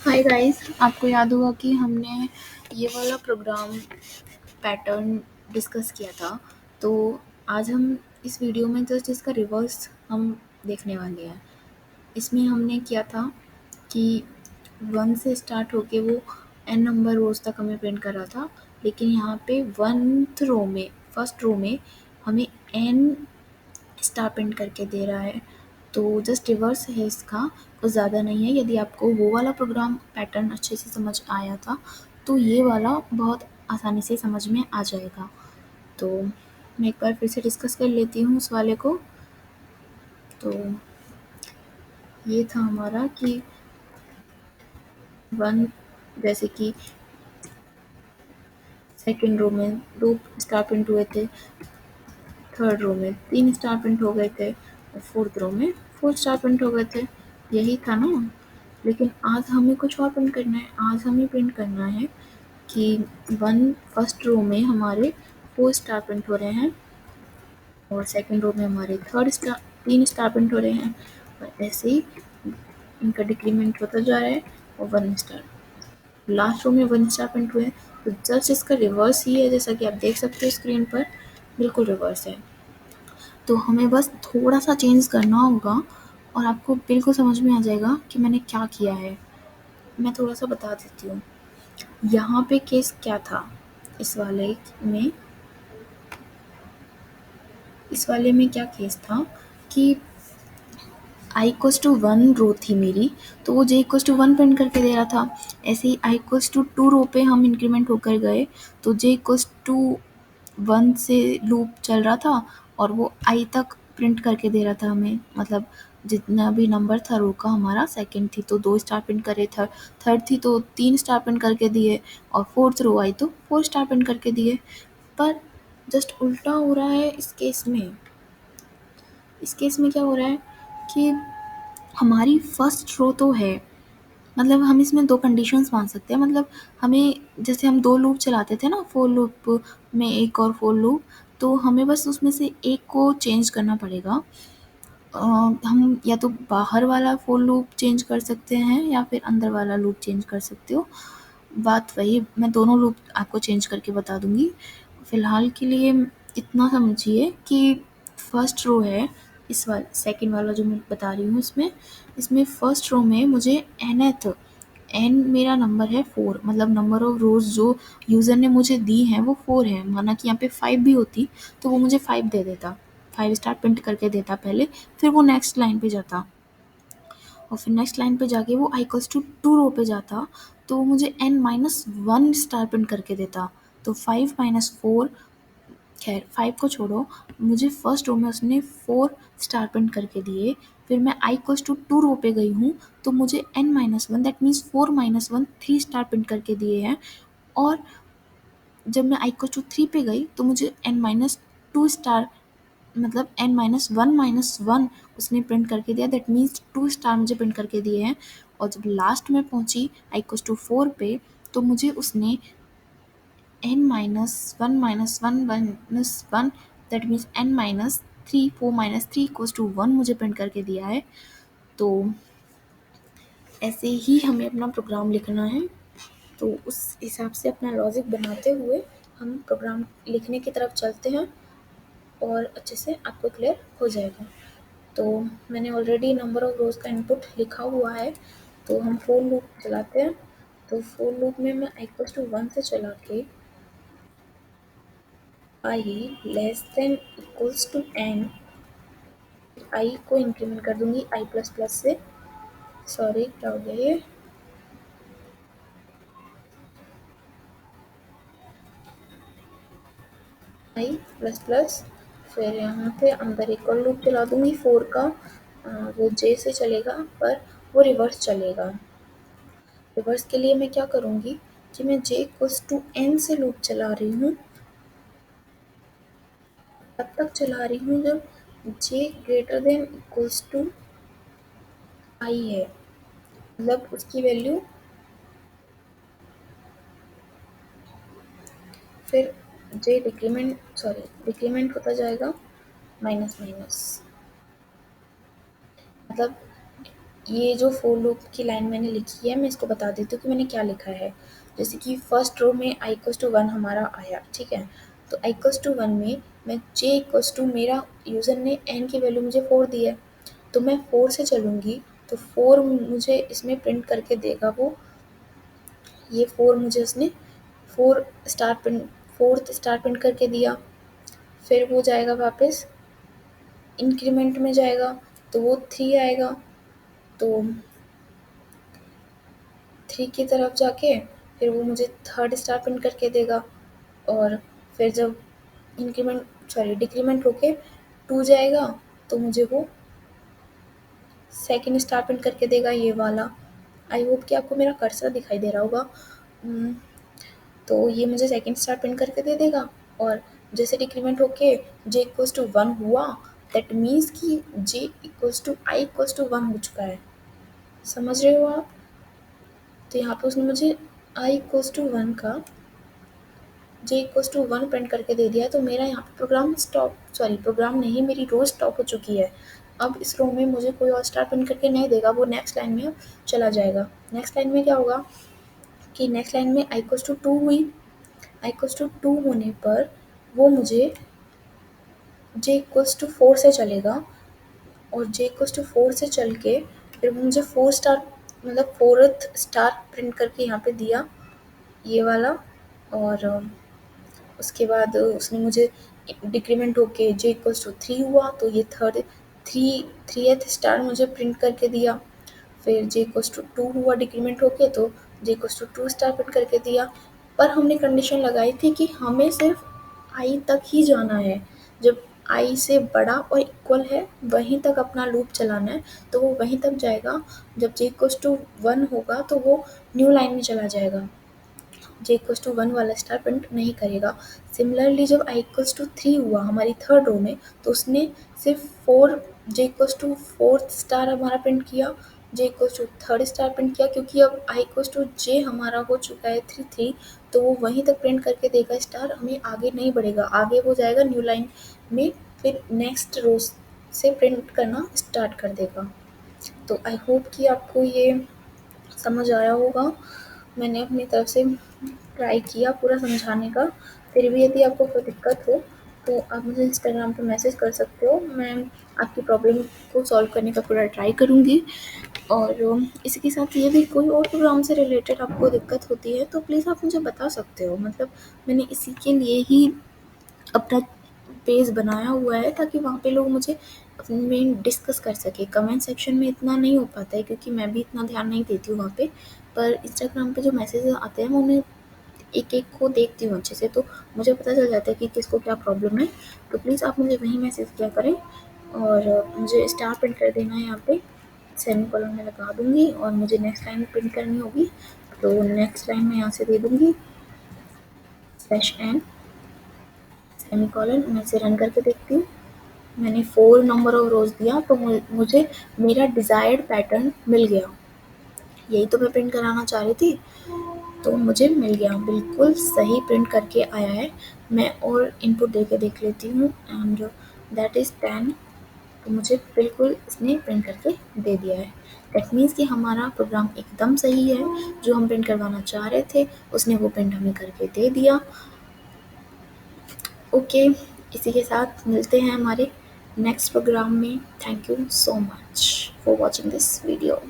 Hi guys, आपको याद होगा कि हमने ये वाला प्रोग्राम पैटर्न डिस्कस किया था। तो आज हम इस वीडियो में जस्ट इसका रिवर्स हम देखने वाले हैं। इसमें हमने किया था कि 1 से स्टार्ट होके वो n नंबर रोज़ तक हमें प्रिंट कर रहा था, लेकिन यहाँ पे 1th रो में, फर्स्ट रो में हमें n स्टार प्रिंट करके दे रहा है। तो जस्ट रिवर्स है इसका, कुछ ज़्यादा नहीं है। यदि आपको वो वाला प्रोग्राम पैटर्न अच्छे से समझ आया था तो ये वाला बहुत आसानी से समझ में आ जाएगा। तो मैं एक बार फिर से डिस्कस कर लेती हूँ उस वाले को। तो ये था हमारा कि 1, जैसे कि सेकंड रो में 2 स्टार प्रिंट हुए थे, थर्ड रो में 3 स्टार प्रिंट हो गए थे और फोर्थ रो में 4 स्टार प्रिंट हो गए थे। यही था ना। लेकिन आज हमें कुछ और प्रिंट करना है। आज हमें प्रिंट करना है कि 1 फर्स्ट रो में हमारे 4 स्टार प्रिंट हो रहे हैं और सेकंड रो में हमारे 3 स्टार प्रिंट हो रहे हैं, और ऐसे ही इनका डिक्रीमेंट होता जा रहा है और 1 स्टार लास्ट रो में 1 स्टार प्रिंट हुए हैं। तो जस्ट इसका रिवर्स ही है, जैसा कि आप देख सकते हो स्क्रीन पर, बिल्कुल रिवर्स है। तो हमें बस थोड़ा सा चेंज करना होगा और आपको बिल्कुल समझ में आ जाएगा कि मैंने क्या किया है। मैं थोड़ा सा बता देती हूँ। यहाँ पे केस क्या था, इस वाले में इस वाले में क्या केस था कि i इक्वल्स टू 1 रो थी मेरी, तो वो j इक्वल्स टू 1 प्रिंट करके दे रहा था। ऐसे ही i इक्वल्स टू 2 रो पे हम इंक्रीमेंट होकर गए तो j इक्वल्स टू 1 से लूप चल रहा था और वो i तक प्रिंट करके दे रहा था हमें। मतलब जितना भी नंबर था रो का, हमारा सेकंड थी तो 2 स्टार प्रिंट करे, थर्ड थी तो 3 स्टार प्रिंट करके दिए, और फोर्थ रो आई तो 4 स्टार प्रिंट करके दिए। पर जस्ट उल्टा हो रहा है इस केस में। इस केस में क्या हो रहा है कि हमारी फर्स्ट रो तो है, मतलब हम इसमें 2 कंडीशंस मान सकते हैं। मतलब हमें, जैसे हम 2 लूप चलाते थे ना, फोर लूप में एक और फोर लूप, तो हमें बस उसमें से एक को चेंज करना पड़ेगा। हम या तो बाहर वाला फोर लूप चेंज कर सकते हैं या फिर अंदर वाला लूप चेंज कर सकते हो। बात वही, मैं दोनों लूप आपको चेंज करके बता दूंगी। फ़िलहाल के लिए इतना समझिए कि फर्स्ट रो है, इस वाला सेकंड वाला जो मैं बता रही हूँ, इसमें फर्स्ट रो में मुझे एन मेरा नंबर है 4। मतलब नंबर ऑफ रोज जो यूज़र ने मुझे दी हैं वो 4 है। माना कि यहाँ पे 5 भी होती तो वो मुझे 5 दे देता, 5 स्टार प्रिंट करके देता पहले, फिर वो नेक्स्ट लाइन पे जाता और फिर नेक्स्ट लाइन पे जाके वो i इक्वल्स टू 2 रो पे जाता तो वो मुझे n-1 स्टार प्रिंट करके देता। तो 5 माइनस 4, खैर 5 को छोड़ो, मुझे फर्स्ट रो में उसने 4 स्टार प्रिंट करके दिए। फिर मैं i इक्वल्स टू 2 रो पे गई हूँ तो मुझे n-1, that means 4-1 3 star print करके दिए हैं। और जब मैं i इक्वल्स टू 3 पे गई तो मुझे n-2 स्टार, मतलब n-1 उसने प्रिंट करके दिया, दैट मीन्स 2 स्टार मुझे प्रिंट करके दिए हैं। और जब लास्ट में पहुंची i इक्वल्स टू 4 पे तो मुझे उसने n-1 that means n-3, 4-3 equals to 1 मुझे प्रिंट करके दिया है। तो ऐसे ही हमें अपना प्रोग्राम लिखना है। तो उस हिसाब से अपना लॉजिक बनाते हुए हम प्रोग्राम लिखने की तरफ चलते हैं और अच्छे से आपको क्लियर हो जाएगा। तो मैंने ऑलरेडी नंबर ऑफ रोज़ का इनपुट लिखा हुआ है। तो हम फोर लूप चलाते हैं। तो फोर लूप में मैं i इक्वल्स टू 1 से चला के i less than equals to n, i को इंक्रीमेंट कर दूंगी i प्लस प्लस से। सॉरी, क्या हो गया ये, i प्लस प्लस, फिर यहाँ पे अंदर एक और लूप चला दूंगी 4 का। वो j से चलेगा पर वो रिवर्स चलेगा। रिवर्स के लिए मैं क्या करूँगी कि मैं j इक्वल्स टू n से लूप चला रही हूँ, तब तक चला रही हूँ जब j greater than equals to i है। मतलब उसकी वैल्यू, फिर j डिक्रीमेंट होता जाएगा माइनस माइनस। मतलब ये जो for लूप की लाइन मैंने लिखी है, मैं इसको बता देती हूँ कि मैंने क्या लिखा है। जैसे कि फर्स्ट रो में i इक्वल्स टू 1 हमारा आया, ठीक है। तो i इक्वल्स टू 1 में मैं j इक्वल्स टू, मेरा यूज़र ने n की वैल्यू मुझे 4 दी है, तो मैं 4 से चलूँगी तो 4 मुझे इसमें प्रिंट करके देगा वो। ये 4 मुझे उसने 4 star print, fourth star print करके दिया। फिर वो जाएगा वापस इंक्रीमेंट में जाएगा तो वो 3 आएगा, तो 3 की तरफ जाके फिर वो मुझे थर्ड स्टार प्रिंट करके देगा। और फिर जब डिक्रीमेंट होके 2 जाएगा तो मुझे वो सेकंड स्टार प्रिंट करके देगा, ये वाला। आई होप कि आपको मेरा कर्सर दिखाई दे रहा होगा। तो ये मुझे सेकंड स्टार प्रिंट करके दे देगा। और जैसे डिक्रीमेंट होके j इक्वल्स टू 1 हुआ, दैट मीन्स कि j equals to i equals to 1 हो चुका है। समझ रहे हो आप? तो यहाँ पे उसने मुझे i इक्वल्स टू 1 का j इक्वल्स टू 1 प्रिंट करके दे दिया। तो मेरा यहाँ पे प्रोग्राम नहीं, मेरी रो स्टॉप हो चुकी है। अब इस रो में मुझे कोई और स्टार प्रिंट करके नहीं देगा, वो नेक्स्ट लाइन में चला जाएगा। नेक्स्ट लाइन में क्या होगा कि नेक्स्ट लाइन में i इक्वल्स टू 2 हुई। i इक्वल्स टू 2 होने पर वो मुझे j इक्वल्स टू 4 से चलेगा, और j इक्वल्स टू 4 से चल के फिर मुझे 4 स्टार, मतलब फोर्थ स्टार प्रिंट करके यहाँ पे दिया, ये वाला। और उसके बाद उसने मुझे डिक्रीमेंट होके j इक्वल्स टू 3 हुआ, तो ये थ्रीएथ स्टार मुझे प्रिंट करके दिया। फिर j इक्वल्स टू 2 हुआ डिक्रीमेंट होके, तो j equals to 2 star print करके दिया। पर हमने कंडीशन लगाई थी कि हमें सिर्फ i तक ही जाना है। जब i से बड़ा और इक्वल है वहीं तक अपना लूप चलाना है, तो वो वहीं तक जाएगा। जब j इक्वल्स टू 1 होगा तो वो न्यू लाइन में चला जाएगा, j इक्वल्स टू 1 वाला स्टार प्रिंट नहीं करेगा। सिमिलरली जब i इक्वल्स टू 3 हुआ हमारी थर्ड रो में, तो उसने सिर्फ 4 j equals to fourth star हमारा प्रिंट किया, j equals to third star print किया, क्योंकि अब i इक्वल्स टू j हमारा हो चुका है 3, तो वो वहीं तक प्रिंट करके देगा स्टार, हमें आगे नहीं बढ़ेगा। आगे वो जाएगा न्यू लाइन में, फिर नेक्स्ट रो से प्रिंट करना स्टार्ट कर देगा। तो आई होप कि आपको ये समझ आया होगा। मैंने अपनी तरफ से ट्राई किया पूरा समझाने का। फिर भी यदि आपको कोई दिक्कत हो तो आप मुझे इंस्टाग्राम पे मैसेज कर सकते हो, मैं आपकी प्रॉब्लम को सॉल्व करने का पूरा ट्राई करूँगी। और इसी के साथ ये भी कोई और प्रोग्राम से रिलेटेड आपको दिक्कत होती है तो प्लीज़ आप मुझे बता सकते हो। मतलब मैंने इसी के लिए ही अपना पेज बनाया हुआ है, ताकि वहाँ पे लोग मुझे में डिस्कस कर सके। कमेंट सेक्शन में इतना नहीं हो पाता है क्योंकि मैं भी इतना ध्यान नहीं देती हूँ वहाँ पे। पर इंस्टाग्राम पे जो मैसेज आते हैं मैं उन्हें एक-एक को देखती हूँ अच्छे से, तो मुझे पता चल जाता है कि किसको क्या प्रॉब्लम है। तो प्लीज़ आप मुझे वहीं मैसेज किया करें। और मुझे स्टार प्रिंट कर देना है यहाँ पे, सेमीकोलन में लगा दूँगी। और मुझे नेक्स्ट लाइन प्रिंट करनी होगी तो नेक्स्ट लाइन में यहाँ से दे दूँगी /n सेमीकोलन। मैं इसे रन करके देखती हूँ। मैंने 4 नंबर ऑफ रोज़ दिया तो मुझे मेरा डिज़ायर्ड पैटर्न मिल गया। यही तो मैं प्रिंट कराना चाह रही थी, तो मुझे मिल गया, बिल्कुल सही प्रिंट करके आया है। मैं और इनपुट दे के देख लेती हूँ, एंड दैट इज़ 10। तो मुझे बिल्कुल इसने प्रिंट करके दे दिया है। दैट मीन्स कि हमारा प्रोग्राम एकदम सही है, जो हम प्रिंट करवाना चाह रहे थे उसने वो प्रिंट हमें करके दे दिया। ओके, इसी के साथ मिलते हैं हमारे नेक्स्ट प्रोग्राम में। Thank you so much for watching this video.